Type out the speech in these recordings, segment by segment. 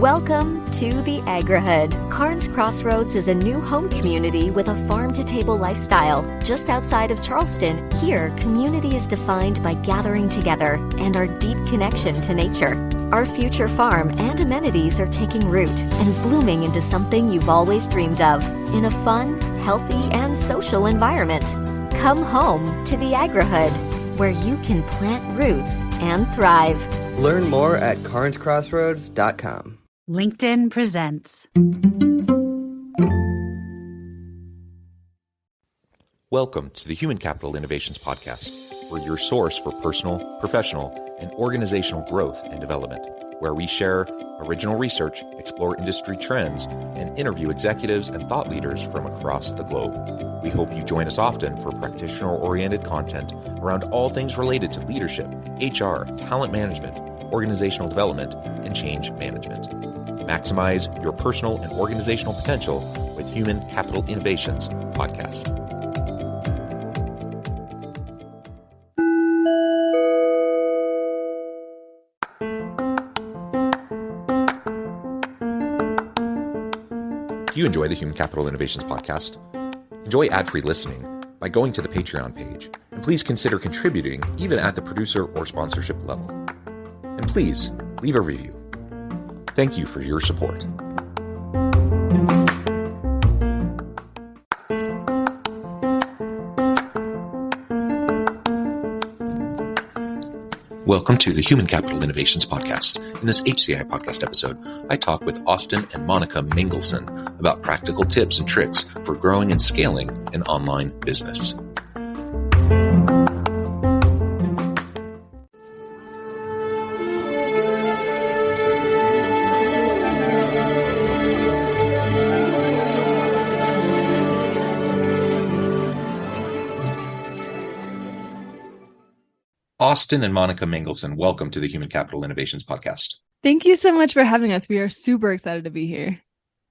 Welcome to the Agrihood. Carnes Crossroads is a new home community with a farm-to-table lifestyle. Just outside of Charleston, here, community is defined by gathering together and our deep connection to nature. Our future farm and amenities are taking root and blooming into something you've always dreamed of in a fun, healthy, and social environment. Come home to the Agrihood, where you can plant roots and thrive. Learn more at carnescrossroads.com. LinkedIn presents. Welcome to the Human Capital Innovations Podcast. We're your source for personal, professional, and organizational growth and development, where we share original research, explore industry trends, and interview executives and thought leaders from across the globe. We hope you join us often for practitioner-oriented content around all things related to leadership, HR, talent management, organizational development, and change management. Maximize your personal and organizational potential with Human Capital Innovations Podcast. Do you enjoy the Human Capital Innovations Podcast? Enjoy ad-free listening by going to the Patreon page, and please consider contributing even at the producer or sponsorship level. And please leave a review. Thank you for your support. Welcome to the Human Capital Innovations Podcast. In this HCI Podcast episode, I talk with Austin and Monica Mangelson about practical tips and tricks for growing and scaling an online business. Austin and Monica Mangelson, welcome to the Human Capital Innovations Podcast. Thank you so much for having us. We are super excited to be here.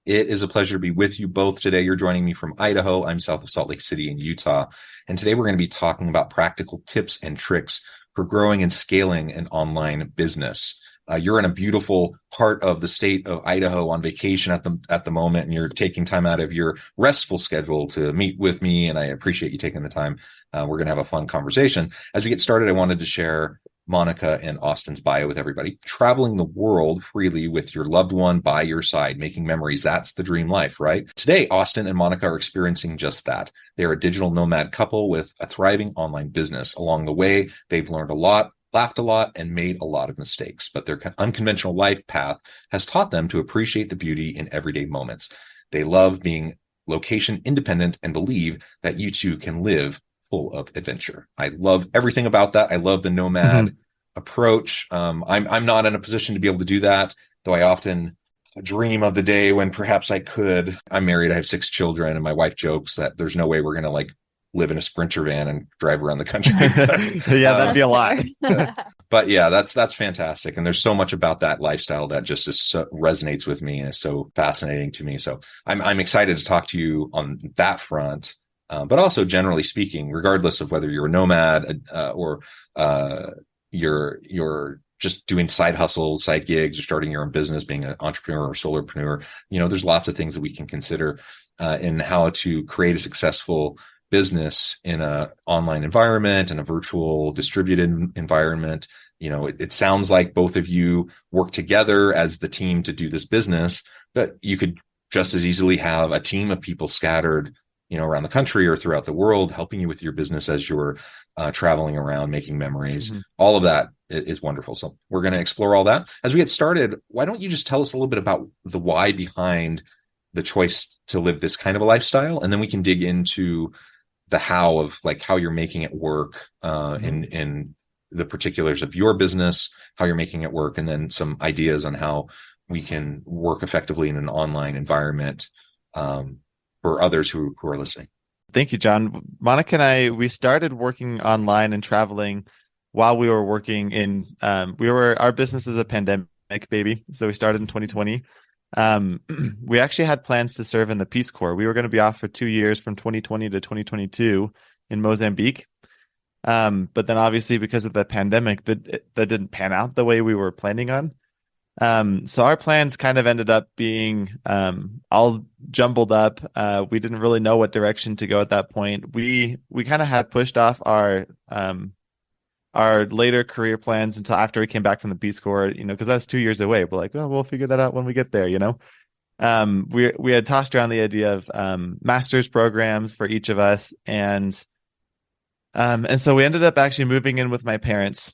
It is a pleasure to be with you both today. You're joining me from Idaho. I'm south of Salt Lake City in Utah. And today we're going to be talking about practical tips and tricks for growing and scaling an online business. You're in a beautiful part of the state of Idaho on vacation at the moment, and you're taking time out of your restful schedule to meet with me, and I appreciate you taking the time. We're going to have a fun conversation. As we get started, I wanted to share Monica and Austin's bio with everybody. Traveling the world freely with your loved one by your side, making memories. That's the dream life, right? Today, Austin and Monica are experiencing just that. They're a digital nomad couple with a thriving online business. Along the way, they've learned a lot, laughed a lot, and made a lot of mistakes. But their unconventional life path has taught them to appreciate the beauty in everyday moments. They love being location independent and believe that you too can live full of adventure. I love everything about that. I love the nomad approach. I'm not in a position to be able to do that, though I often dream of the day when perhaps I could. I'm married. I have 6 children, and my wife jokes that there's no way we're going to live in a Sprinter van and drive around the country. Yeah, that'd be a lot. But yeah, that's fantastic. And there's so much about that lifestyle that just resonates with me and is so fascinating to me. So I'm excited to talk to you on that front. But also generally speaking, regardless of whether you're a nomad or you're just doing side hustles, side gigs, or starting your own business, being an entrepreneur or solopreneur, there's lots of things that we can consider in how to create a successful business in an online environment and a virtual distributed environment. It sounds like both of you work together as the team to do this business, but you could just as easily have a team of people scattered around the country or throughout the world, helping you with your business as you're traveling around, making memories. Mm-hmm. All of that is wonderful. So we're going to explore all that. As we get started, why don't you just tell us a little bit about the why behind the choice to live this kind of a lifestyle? And then we can dig into the how of how you're making it work in the particulars of your business, how you're making it work, and then some ideas on how we can work effectively in an online environment for others who are listening. Thank you, John. Monica and we started working online and traveling while we were working in, our business is a pandemic baby. So we started in 2020. We actually had plans to serve in the Peace Corps. We were going to be off for 2 years from 2020 to 2022 in Mozambique. But then obviously because of the pandemic, that didn't pan out the way we were planning on. So our plans kind of ended up being all jumbled up. We didn't really know what direction to go at that point. We kind of had pushed off our later career plans until after we came back from the Peace Corps, because that's 2 years away. We're like, well, we'll figure that out when we get there, We had tossed around the idea of master's programs for each of us, and so we ended up actually moving in with my parents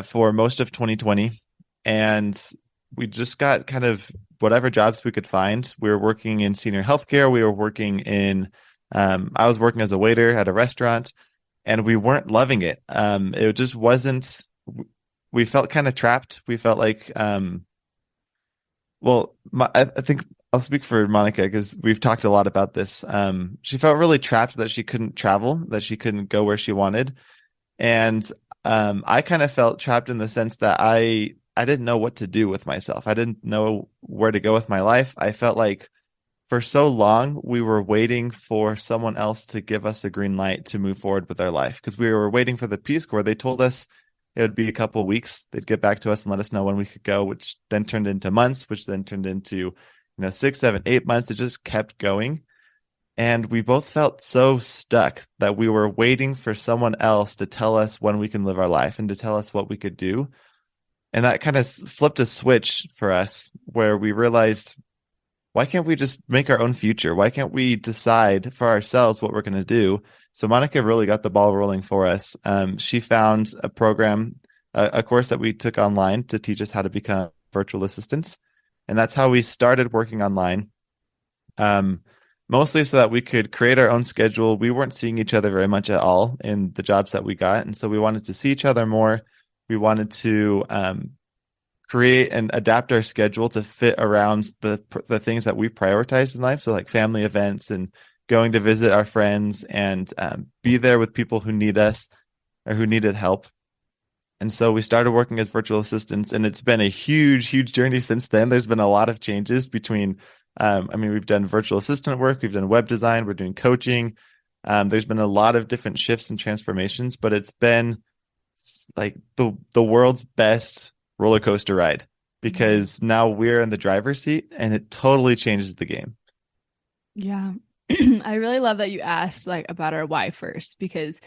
for most of 2020, and we just got kind of whatever jobs we could find. We were working in senior healthcare. We were working in I was working as a waiter at a restaurant, and we weren't loving it. It just wasn't. We felt kind of trapped. We felt like I think I'll speak for Monica because we've talked a lot about this. She felt really trapped that she couldn't travel, that she couldn't go where she wanted. And I kind of felt trapped in the sense that I didn't know what to do with myself. I didn't know where to go with my life. I felt like for so long, we were waiting for someone else to give us a green light to move forward with our life because we were waiting for the Peace Corps. They told us it would be a couple of weeks. They'd get back to us and let us know when we could go, which then turned into months, which then turned into 6, 7, 8 months. It just kept going. And we both felt so stuck that we were waiting for someone else to tell us when we can live our life and to tell us what we could do. And that kind of flipped a switch for us where we realized, why can't we just make our own future? Why can't we decide for ourselves what we're going to do? So Monica really got the ball rolling for us. She found a program, a course that we took online to teach us how to become virtual assistants. And that's how we started working online, mostly so that we could create our own schedule. We weren't seeing each other very much at all in the jobs that we got. And so we wanted to see each other more. We wanted to create and adapt our schedule to fit around the things that we prioritized in life. So like family events and going to visit our friends and be there with people who need us or who needed help. And so we started working as virtual assistants, and it's been a huge, huge journey since then. There's been a lot of changes between, we've done virtual assistant work, we've done web design, we're doing coaching. There's been a lot of different shifts and transformations, but it's been like the world's best roller coaster ride because now we're in the driver's seat and it totally changes the game. Yeah. I really love that you asked about our why first, because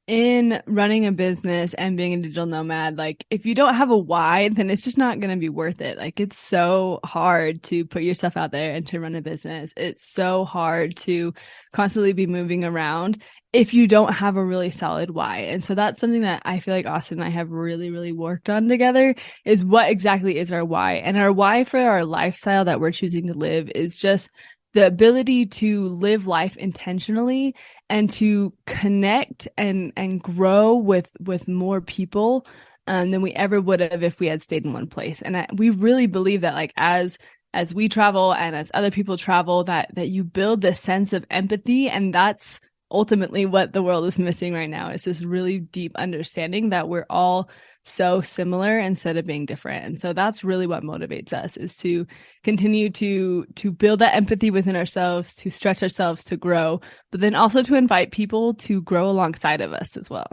in running a business and being a digital nomad, if you don't have a why, then it's just not going to be worth it. It's so hard to put yourself out there and to run a business. It's so hard to constantly be moving around if you don't have a really solid why. And so that's something that I feel like Austin and I have really, really worked on together, is what exactly is our why. And our why for our lifestyle that we're choosing to live is just the ability to live life intentionally and to connect and grow with more people than we ever would have if we had stayed in one place. And we really believe that as we travel and as other people travel, that you build this sense of empathy. And that's ultimately what the world is missing right now, is this really deep understanding that we're all so similar instead of being different. And so that's really what motivates us, is to continue to build that empathy within ourselves, to stretch ourselves, to grow, but then also to invite people to grow alongside of us as well.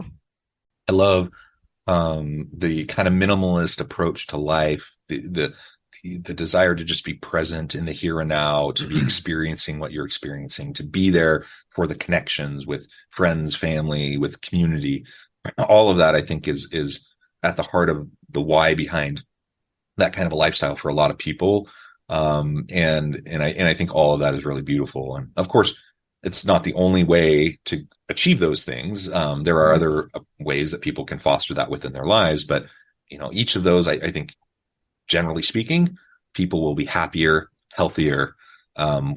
I love the kind of minimalist approach to life, the desire to just be present in the here and now, to be experiencing what you're experiencing, to be there for the connections with friends, family, with community. All of that, I think, is at the heart of the why behind that kind of a lifestyle for a lot of people. And I think all of that is really beautiful. And of course, it's not the only way to achieve those things. There are other ways that people can foster that within their lives, but each of those, I think, generally speaking, people will be happier, healthier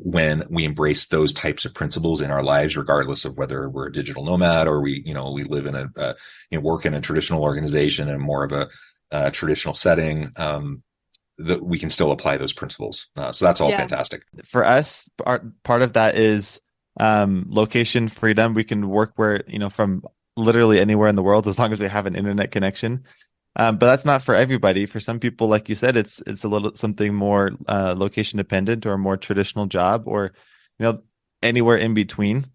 when we embrace those types of principles in our lives, regardless of whether we're a digital nomad or we live in work in a traditional organization and more of a traditional setting. That we can still apply those principles. So that's all fantastic. For us, part of that is location freedom. We can work from literally anywhere in the world as long as we have an internet connection. But that's not for everybody. For some people, like you said, it's a little something more location dependent or a more traditional job, or anywhere in between.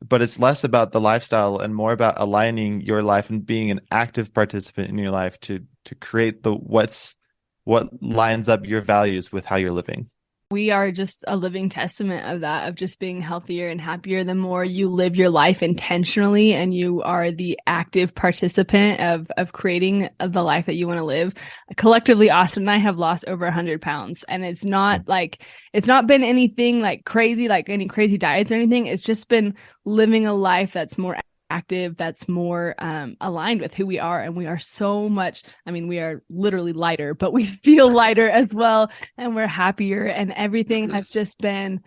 But it's less about the lifestyle and more about aligning your life and being an active participant in your life to create what's what lines up your values with how you're living? We are just a living testament of that, of just being healthier and happier the more you live your life intentionally and you are the active participant of creating the life that you want to live. Collectively, Austin and I have lost over 100 pounds, and it's not been anything like crazy, like any crazy diets or anything. It's just been living a life that's more active, that's more aligned with who we are. And we are so much, we are literally lighter, but we feel lighter as well. And we're happier, and everything has just been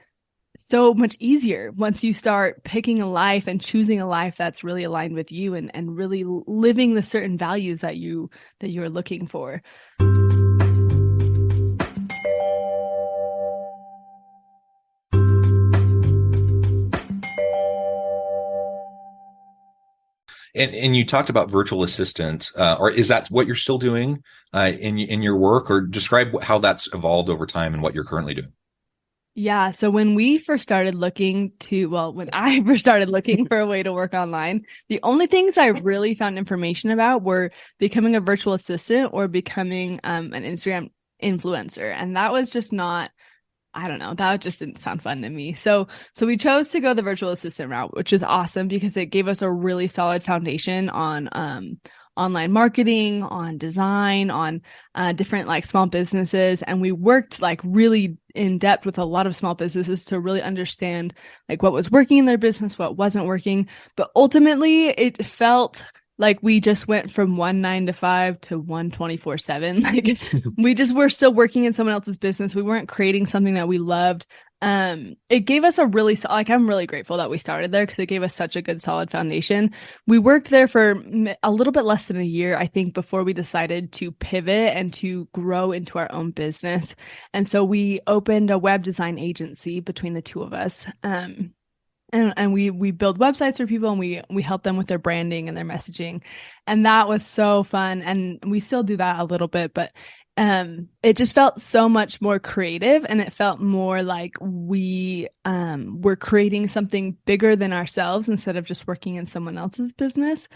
so much easier once you start picking a life and choosing a life that's really aligned with you and really living the certain values that you're looking for. And you talked about virtual assistant, or is that what you're still doing in your work, or describe how that's evolved over time and what you're currently doing? Yeah. So when I first started looking for a way to work online, the only things I really found information about were becoming a virtual assistant or becoming an Instagram influencer. And that was just not, I don't know, that just didn't sound fun to me. So we chose to go the virtual assistant route, which is awesome because it gave us a really solid foundation on online marketing, on design, on different like small businesses. And we worked like really in depth with a lot of small businesses to really understand like what was working in their business, what wasn't working. But ultimately it felt like we just went from 1 9-to-5 to 1 24/7. Like we're still working in someone else's business. We weren't creating something that we loved. It gave us I'm really grateful that we started there because it gave us such a good solid foundation. We worked there for a little bit less than a year, I think, before we decided to pivot and to grow into our own business. And so we opened a web design agency between the two of us. And we build websites for people, and we help them with their branding and their messaging. And that was so fun. And we still do that a little bit, but it just felt so much more creative, and it felt more like we were creating something bigger than ourselves instead of just working in someone else's business.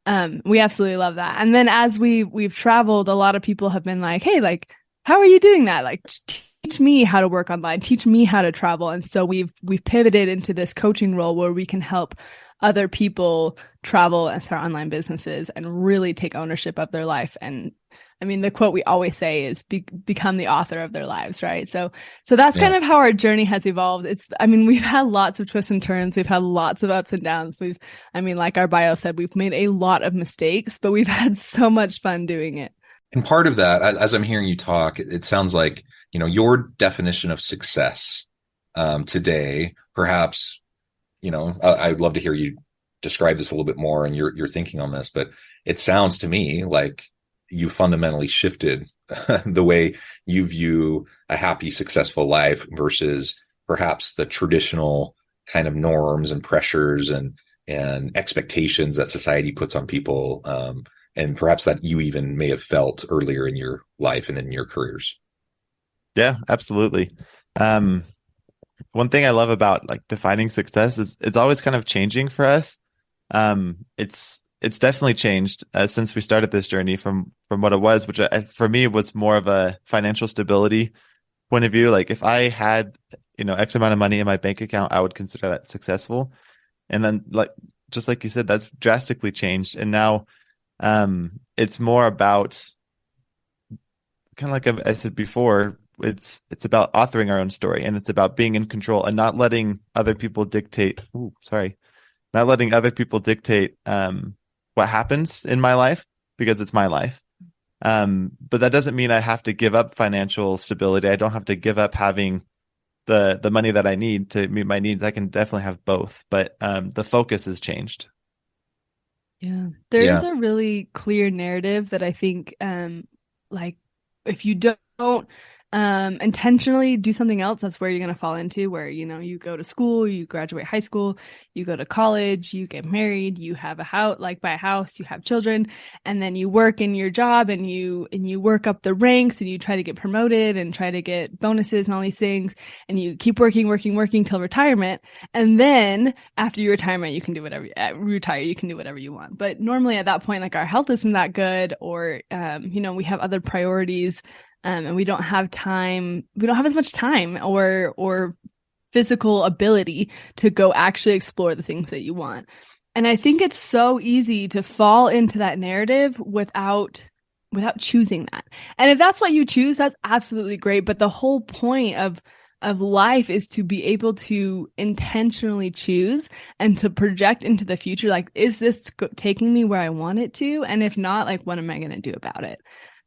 We absolutely love that. And then as we've traveled, a lot of people have been like, hey, like, how are you doing that? Like, teach me how to work online, teach me how to travel. And so we've pivoted into this coaching role where we can help other people travel and start online businesses and really take ownership of their life. And the quote we always say is become the author of their lives, right? So that's kind of how our journey has evolved. We've had lots of twists and turns. We've had lots of ups and downs. Like our bio said, we've made a lot of mistakes, but we've had so much fun doing it. And part of that, as I'm hearing you talk, it sounds like, your definition of success today, perhaps, I'd love to hear you describe this a little bit more and your thinking on this, but it sounds to me like you fundamentally shifted the way you view a happy, successful life versus perhaps the traditional kind of norms and pressures and expectations that society puts on people. And perhaps that you even may have felt earlier in your life and in your careers. Yeah, absolutely. One thing I love about like defining success is it's always kind of changing for us. It's definitely changed since we started this journey from what it was, which for me was more of a financial stability point of view. Like if I had, X amount of money in my bank account, I would consider that successful. And then just like you said, that's drastically changed. And now it's more about kind of like I said before, it's about authoring our own story, and it's about being in control and not letting other people dictate what happens in my life, because it's my life. But that doesn't mean I have to give up financial stability. I don't have to give up having the money that I need to meet my needs. I can definitely have both, but the focus has changed. Yeah. There's a really clear narrative that I think if you don't intentionally do something else, that's where you're going to fall into, where you go to school, you graduate high school, you go to college, you get married, you have a house, buy a house, you have children, and then you work in your job and you work up the ranks and you try to get promoted and try to get bonuses and all these things, and you keep working till retirement. And then after your retirement, you can do whatever you can do whatever you want. But normally at that point, our health isn't that good, or we have other priorities. and we don't have time. We don't have as much time or physical ability to go actually explore the things that you want. And I think it's so easy to fall into that narrative without choosing that. And if that's what you choose, that's absolutely great. But the whole point of life is to be able to intentionally choose and to project into the future, like, is this taking me where I want it to? And if not, like, what am I going to do about it?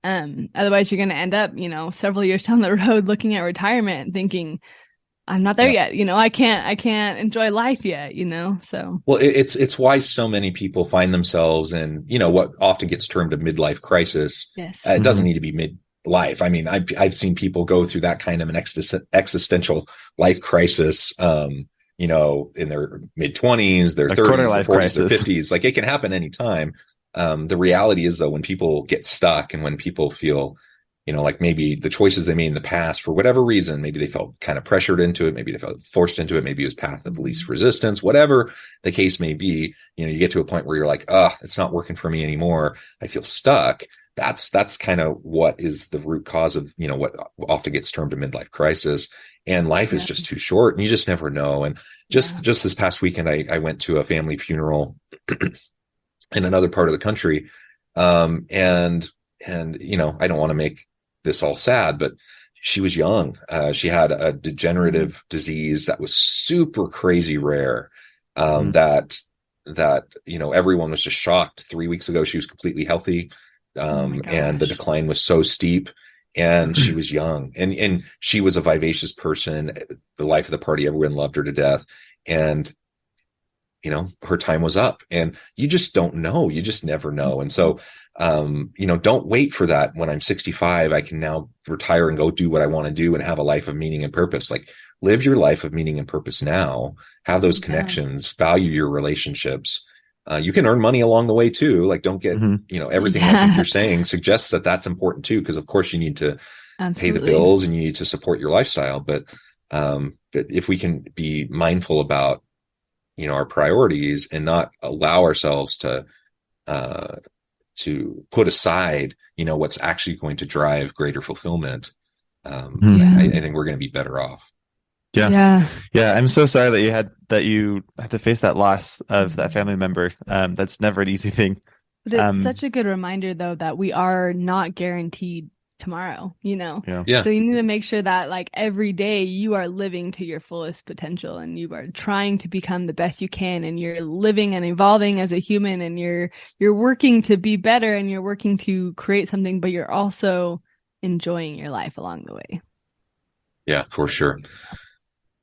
Otherwise, you're going to end up, several years down the road looking at retirement and thinking, I'm not there yet. I can't enjoy life yet, so. Well, it's why so many people find themselves in, what often gets termed a midlife crisis. Yes. It doesn't need to be midlife. I mean, I've seen people go through that kind of an existential life crisis, in their mid-20s, their 30s, their 40s, their 50s. Like, it can happen anytime. The reality is, though, when people get stuck and when people feel, like maybe the choices they made in the past, for whatever reason, maybe they felt kind of pressured into it. Maybe they felt forced into it. Maybe it was path of least resistance, whatever the case may be. You get to a point where you're like, it's not working for me anymore. I feel stuck. That's kind of what is the root cause of, what often gets termed a midlife crisis. And life is just too short, and you just never know. And just this past weekend, I went to a family funeral in another part of the country. And I don't want to make this all sad, but she was young. She had a degenerative disease that was super crazy rare. That everyone was just shocked. 3 weeks ago, she was completely healthy. And the decline was so steep, and she was young, and she was a vivacious person, the life of the party. Everyone loved her to death. And her time was up, and you just don't know. You just never know. And so, don't wait for that. When I'm 65, I can now retire and go do what I want to do and have a life of meaning and purpose. Like, live your life of meaning and purpose now, have those connections, value your relationships. You can earn money along the way too. Like, don't get, everything I think you're saying suggests that that's important too. Cause of course you need to pay the bills and you need to support your lifestyle. But if we can be mindful about, our priorities and not allow ourselves to put aside, what's actually going to drive greater fulfillment, I think we're going to be better off. Yeah. I'm so sorry that you had to face that loss of that family member. That's never an easy thing. But it's such a good reminder, though, that we are not guaranteed tomorrow, Yeah. So you need to make sure that, like, every day you are living to your fullest potential, and you are trying to become the best you can, and you're living and evolving as a human, and you're working to be better, and you're working to create something, but you're also enjoying your life along the way. Yeah, for sure.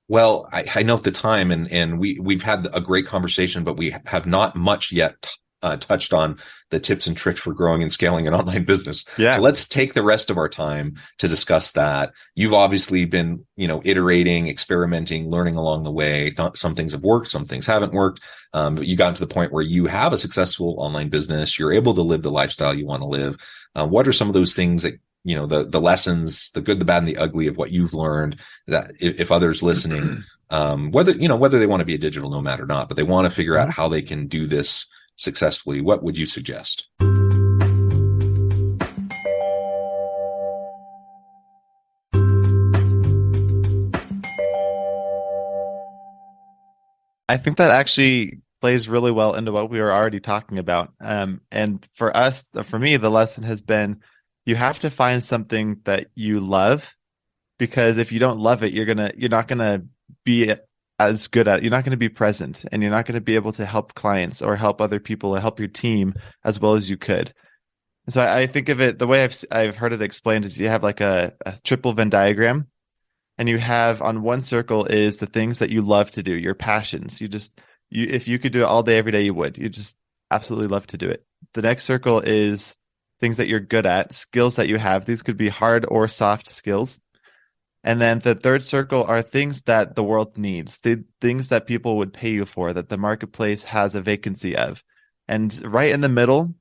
Well, I note the time, and we've had a great conversation, but we have not much yet touched on the tips and tricks for growing and scaling an online business. Yeah. So let's take the rest of our time to discuss that. You've obviously been, iterating, experimenting, learning along the way. Some things have worked, some things haven't worked. But you got to the point where you have a successful online business. You're able to live the lifestyle you want to live. What are some of those things that, the lessons, the good, the bad, and the ugly of what you've learned, that if others listening, whether they want to be a digital nomad or not, but they want to figure out how they can do this successfully, what would you suggest? I think that actually plays really well into what we were already talking about. And for me, the lesson has been, you have to find something that you love, because if you don't love it, you're not gonna be as good at it. You're not going to be present, and you're not going to be able to help clients or help other people or help your team as well as you could. And so I think of it, the way I've heard it explained is, you have like a triple Venn diagram, and you have, on one circle is the things that you love to do, your passions. If you could do it all day, every day, you would. You just absolutely love to do it. The next circle is things that you're good at, skills that you have. These could be hard or soft skills. And then the third circle are things that the world needs, the things that people would pay you for, that the marketplace has a vacancy of. And right in the middle,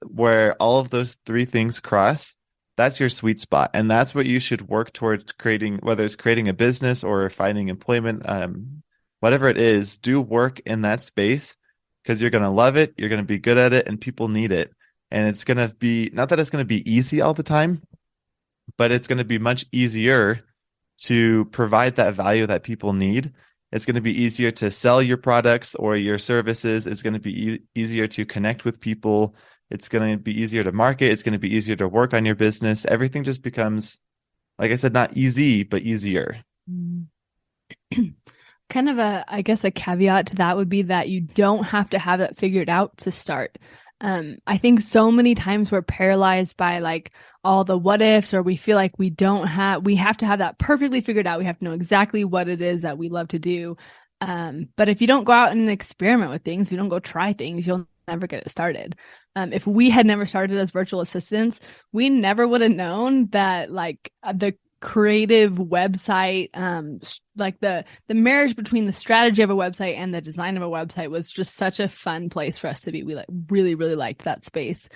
where all of those three things cross, that's your sweet spot. And that's what you should work towards creating, whether it's creating a business or finding employment, whatever it is, do work in that space, because you're going to love it, you're going to be good at it, and people need it. And it's going to be, not that it's going to be easy all the time, but it's going to be much easier to provide that value that people need. It's going to be easier to sell your products or your services. It's going to be easier to connect with people. It's going to be easier to market. It's going to be easier to work on your business. Everything just becomes, like I said, not easy, but easier. Kind of I guess a caveat to that would be that you don't have to have it figured out to start. I think so many times we're paralyzed by like all the what ifs, or we feel like we have to have that perfectly figured out. We have to know exactly what it is that we love to do. But if you don't go out and experiment with things, you don't go try things, you'll never get it started. If we had never started as virtual assistants, we never would have known that like the creative website, like the marriage between the strategy of a website and the design of a website was just such a fun place for us to be. We like really, really liked that space.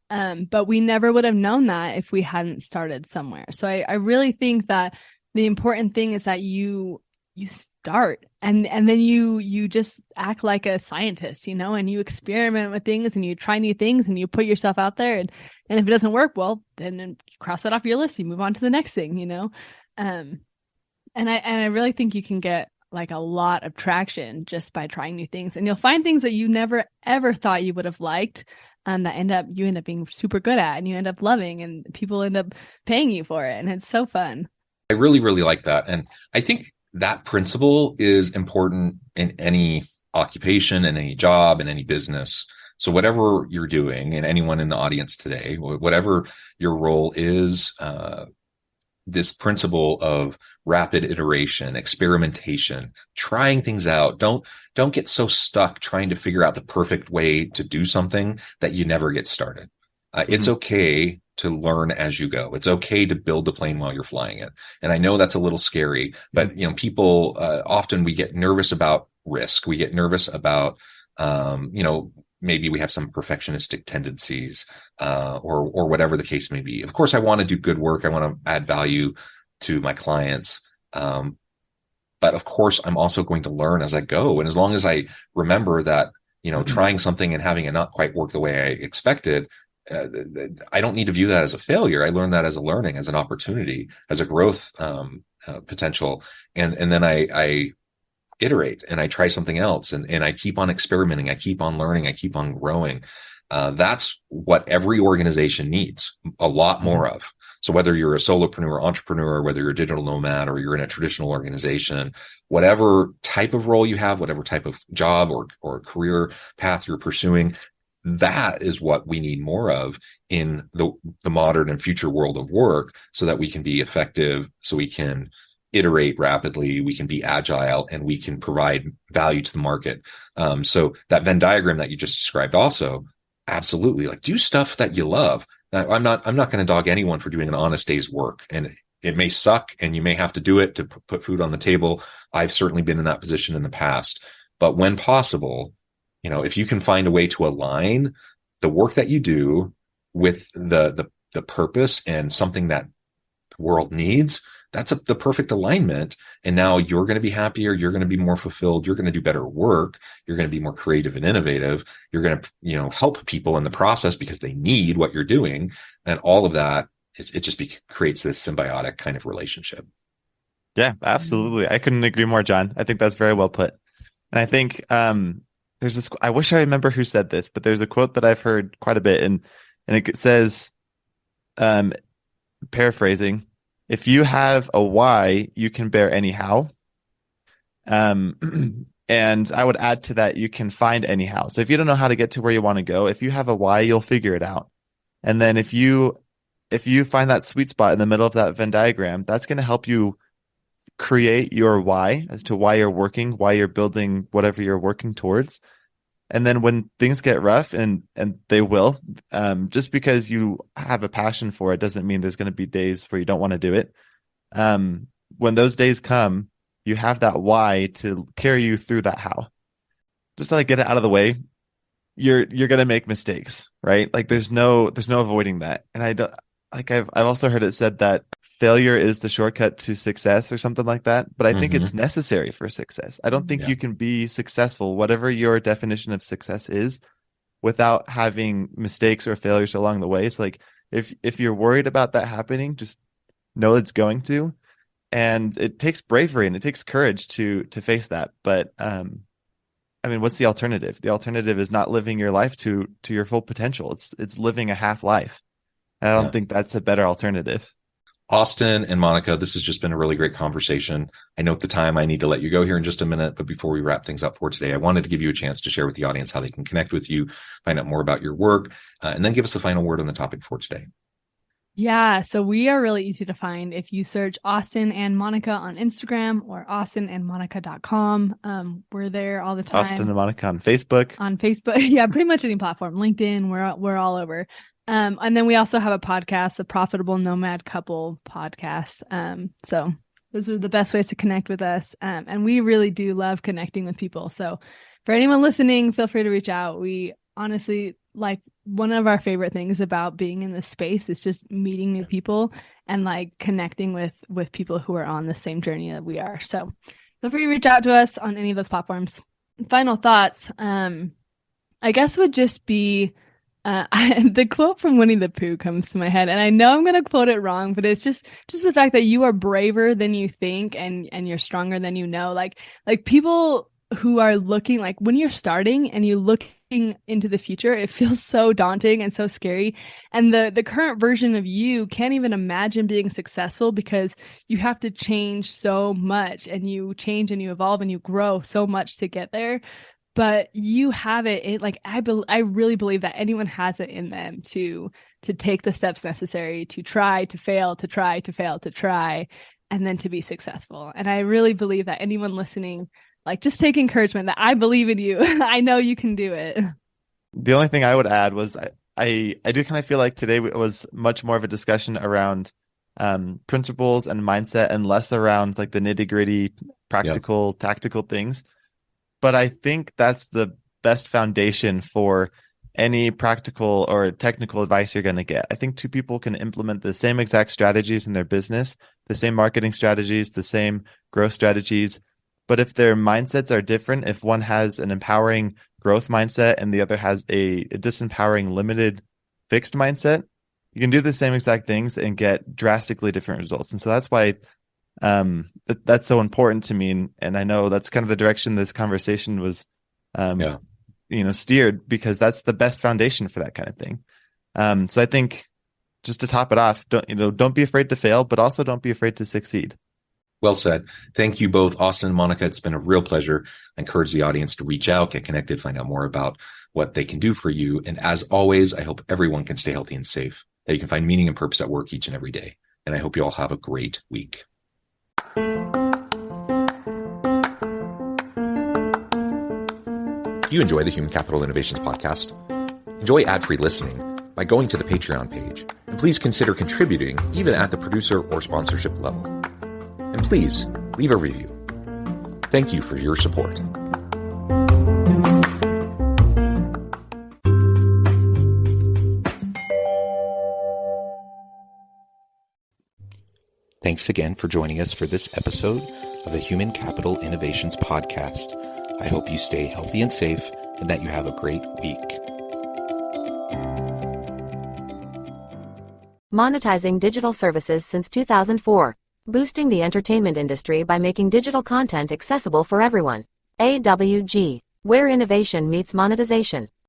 But we never would have known that if we hadn't started somewhere. So I really think that the important thing is that you start and then you just act like a scientist, and you experiment with things and you try new things and you put yourself out there, and if it doesn't work, well, then you cross that off your list, you move on to the next thing, and I really think you can get like a lot of traction just by trying new things, and you'll find things that you never ever thought you would have liked, that you end up being super good at, and you end up loving, and people end up paying you for it, and it's so fun. I really, really like that. And I think that principle is important in any occupation, in any job, in any business. So whatever you're doing, and anyone in the audience today, whatever your role is, this principle of rapid iteration, experimentation, trying things out. Don't get so stuck trying to figure out the perfect way to do something that you never get started. It's okay to learn as you go. It's okay to build the plane while you're flying it. And I know that's a little scary, but people often we get nervous about risk. We get nervous about maybe we have some perfectionistic tendencies, or whatever the case may be. Of course, I want to do good work. I want to add value to my clients. But of course, I'm also going to learn as I go. And as long as I remember that, trying something and having it not quite work the way I expected, I don't need to view that as a failure. I learn that as a learning, as an opportunity, as a growth potential. And then I iterate and I try something else, and I keep on experimenting. I keep on learning. I keep on growing. That's what every organization needs a lot more of. So whether you're a solopreneur, entrepreneur, whether you're a digital nomad, or you're in a traditional organization, whatever type of role you have, whatever type of job or career path you're pursuing, that is what we need more of in the modern and future world of work, so that we can be effective, so we can iterate rapidly, we can be agile, and we can provide value to the market. So that Venn diagram that you just described also, absolutely, like do stuff that you love. Now, I'm not going to dog anyone for doing an honest day's work, and it may suck and you may have to do it to put food on the table. I've certainly been in that position in the past, but when possible, if you can find a way to align the work that you do with the purpose and something that the world needs, that's the perfect alignment. And now you're going to be happier. You're going to be more fulfilled. You're going to do better work. You're going to be more creative and innovative. You're going to, help people in the process because they need what you're doing. And all of that, it just creates this symbiotic kind of relationship. Yeah, absolutely. I couldn't agree more, John. I think that's very well put. And I think, there's this, I wish I remember who said this, but there's a quote that I've heard quite a bit, and it says, paraphrasing, if you have a why, you can bear any how. And I would add to that, you can find any how. So if you don't know how to get to where you want to go, if you have a why, you'll figure it out. And then if you find that sweet spot in the middle of that Venn diagram, that's going to help you create your why as to why you're working, why you're building whatever you're working towards. And then when things get rough, and they will, just because you have a passion for it doesn't mean there's going to be days where you don't want to do it. When those days come, you have that why to carry you through that how. Just to get it out of the way. You're going to make mistakes, right? Like there's no avoiding that. And I've also heard it said that failure is the shortcut to success or something like that. But I think it's necessary for success. I don't think you can be successful, whatever your definition of success is, without having mistakes or failures along the way. It's like, if you're worried about that happening, just know it's going to. And it takes bravery and it takes courage to face that. But I mean, what's the alternative? The alternative is not living your life to your full potential. It's living a half life. And I don't think that's a better alternative. Austin and Monica, this has just been a really great conversation. I know at the time I need to let you go here in just a minute, but before we wrap things up for today, I wanted to give you a chance to share with the audience how they can connect with you, find out more about your work, and then give us the final word on the topic for today. Yeah, so we are really easy to find if you search Austin and Monica on Instagram or austinandmonica.com. We're there all the time. Austin and Monica on Facebook. On Facebook, yeah, pretty much any platform. LinkedIn, we're all over. And then we also have a podcast, the Profitable Nomad Couple podcast. So those are the best ways to connect with us. And we really do love connecting with people. So for anyone listening, feel free to reach out. We honestly, like, one of our favorite things about being in this space is just meeting new people and like connecting with people who are on the same journey that we are. So feel free to reach out to us on any of those platforms. Final thoughts, I guess would just be, the quote from Winnie the Pooh comes to my head, and I know I'm going to quote it wrong, but it's just the fact that you are braver than you think, and you're stronger than you know. Like people who are looking, like when you're starting and you're looking into the future, it feels so daunting and so scary. And the current version of you can't even imagine being successful because you have to change so much, and you change and you evolve and you grow so much to get there. But you have it, like I really believe that anyone has it in them to take the steps necessary to try, to fail, to try, to fail, to try, and then to be successful. And I really believe that anyone listening, like, just take encouragement that I believe in you. I know you can do it. The only thing I would add was I do kind of feel like today was much more of a discussion around principles and mindset and less around like the nitty-gritty practical, tactical things. But I think that's the best foundation for any practical or technical advice you're going to get. I think two people can implement the same exact strategies in their business, the same marketing strategies, the same growth strategies. But if their mindsets are different, if one has an empowering growth mindset and the other has a disempowering limited fixed mindset, you can do the same exact things and get drastically different results. And so that's why that's so important to me, and I know that's kind of the direction this conversation was steered, because that's the best foundation for that kind of thing. So I think, just to top it off, don't be afraid to fail, but also don't be afraid to succeed. Well said. Thank you both, Austin and Monica. It's been a real pleasure. I encourage the audience to reach out, get connected, find out more about what they can do for you. And as always, I hope everyone can stay healthy and safe, that you can find meaning and purpose at work each and every day. And I hope you all have a great week. Do you enjoy the Human Capital Innovations podcast? Enjoy ad-free listening by going to the Patreon page, and please consider contributing even at the producer or sponsorship level. And please leave a review. Thank you for your support. Thanks again for joining us for this episode of the Human Capital Innovations podcast. I hope you stay healthy and safe, and that you have a great week. Monetizing digital services since 2004. Boosting the entertainment industry by making digital content accessible for everyone. AWG, where innovation meets monetization.